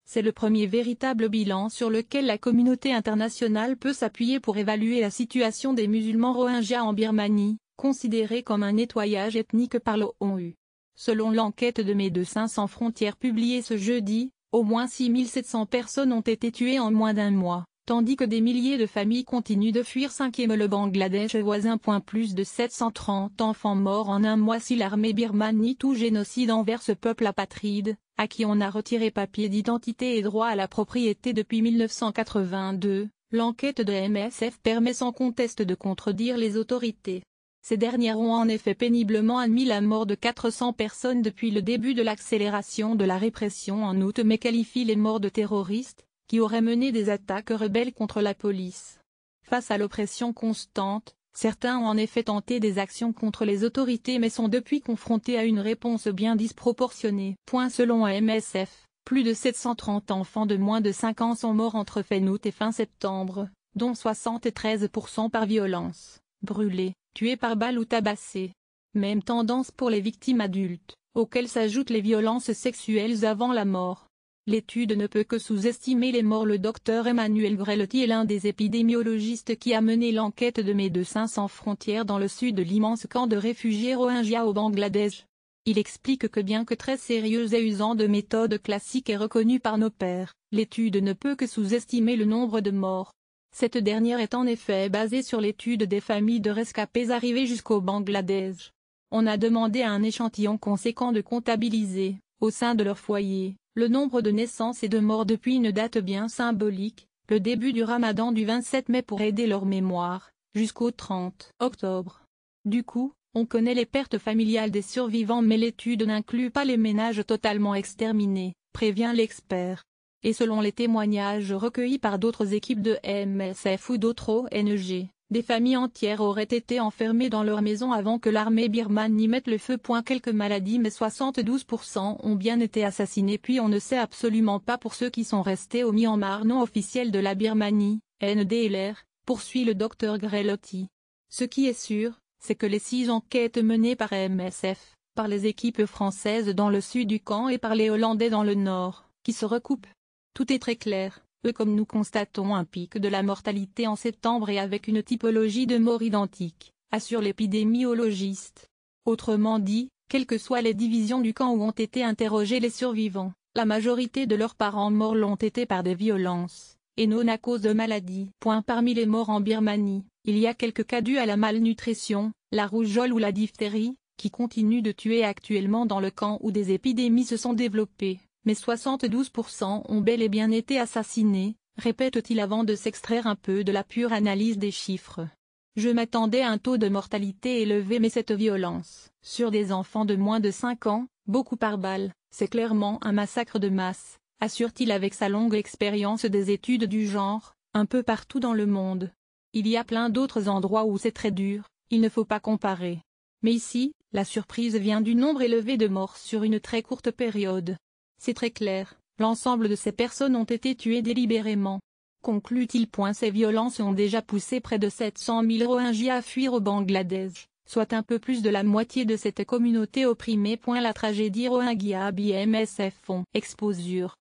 C'est le premier véritable bilan sur lequel la communauté internationale peut s'appuyer pour évaluer la situation des musulmans rohingyas en Birmanie, considérée comme un nettoyage ethnique par l'ONU. Selon l'enquête de Médecins sans frontières publiée ce jeudi, au moins 6700 personnes ont été tuées en moins d'un mois, tandis que des milliers de familles continuent de fuir. 5e Le Bangladesh voisin. Plus de 730 enfants morts en un mois si l'armée birmane nie tout génocide envers ce peuple apatride, à qui on a retiré papier d'identité et droit à la propriété depuis 1982, l'enquête de MSF permet sans conteste de contredire les autorités. Ces dernières ont en effet péniblement admis la mort de 400 personnes depuis le début de l'accélération de la répression en août mais qualifient les morts de terroristes, qui auraient mené des attaques rebelles contre la police. Face à l'oppression constante, certains ont en effet tenté des actions contre les autorités mais sont depuis confrontés à une réponse bien disproportionnée. Selon MSF, plus de 730 enfants de moins de 5 ans sont morts entre fin août et fin septembre, dont 73% par violence, brûlés, tués par balle ou tabassés. Même tendance pour les victimes adultes, auxquelles s'ajoutent les violences sexuelles avant la mort. L'étude ne peut que sous-estimer les morts. Le docteur Emmanuel Grelotti est l'un des épidémiologistes qui a mené l'enquête de Médecins sans frontières dans le sud de l'immense camp de réfugiés rohingyas au Bangladesh. Il explique que bien que très sérieuse et usant de méthodes classiques et reconnues par nos pairs, l'étude ne peut que sous-estimer le nombre de morts. Cette dernière est en effet basée sur l'étude des familles de rescapés arrivés jusqu'au Bangladesh. On a demandé à un échantillon conséquent de comptabiliser, au sein de leur foyer, le nombre de naissances et de morts depuis une date bien symbolique, le début du Ramadan du 27 mai pour aider leur mémoire, jusqu'au 30 octobre. Du coup, on connaît les pertes familiales des survivants mais l'étude n'inclut pas les ménages totalement exterminés, prévient l'expert. Et selon les témoignages recueillis par d'autres équipes de MSF ou d'autres ONG, des familles entières auraient été enfermées dans leur maison avant que l'armée birmane n'y mette le feu. Quelques maladies mais 72% ont bien été assassinés puis on ne sait absolument pas pour ceux qui sont restés au Myanmar non officiel de la Birmanie, NDLR, poursuit le docteur Grelotti. Ce qui est sûr, c'est que les 6 enquêtes menées par MSF, par les équipes françaises dans le sud du camp et par les Hollandais dans le nord, qui se recoupent. Tout est très clair. Comme nous constatons un pic de la mortalité en septembre et avec une typologie de mort identique, assure l'épidémiologiste. Autrement dit, quelles que soient les divisions du camp où ont été interrogés les survivants, la majorité de leurs parents morts l'ont été par des violences, et non à cause de maladies. Parmi les morts en Birmanie, il y a quelques cas dus à la malnutrition, la rougeole ou la diphtérie, qui continuent de tuer actuellement dans le camp où des épidémies se sont développées. Mais 72% ont bel et bien été assassinés, répète-t-il avant de s'extraire un peu de la pure analyse des chiffres. Je m'attendais à un taux de mortalité élevé mais cette violence, sur des enfants de moins de 5 ans, beaucoup par balle, c'est clairement un massacre de masse, assure-t-il avec sa longue expérience des études du genre, un peu partout dans le monde. Il y a plein d'autres endroits où c'est très dur, il ne faut pas comparer. Mais ici, la surprise vient du nombre élevé de morts sur une très courte période. C'est très clair, l'ensemble de ces personnes ont été tuées délibérément. Conclut-il. Ces violences ont déjà poussé près de 700 000 Rohingyas à fuir au Bangladesh, soit un peu plus de la moitié de cette communauté opprimée. La tragédie Rohingya. BMSF. Exposure.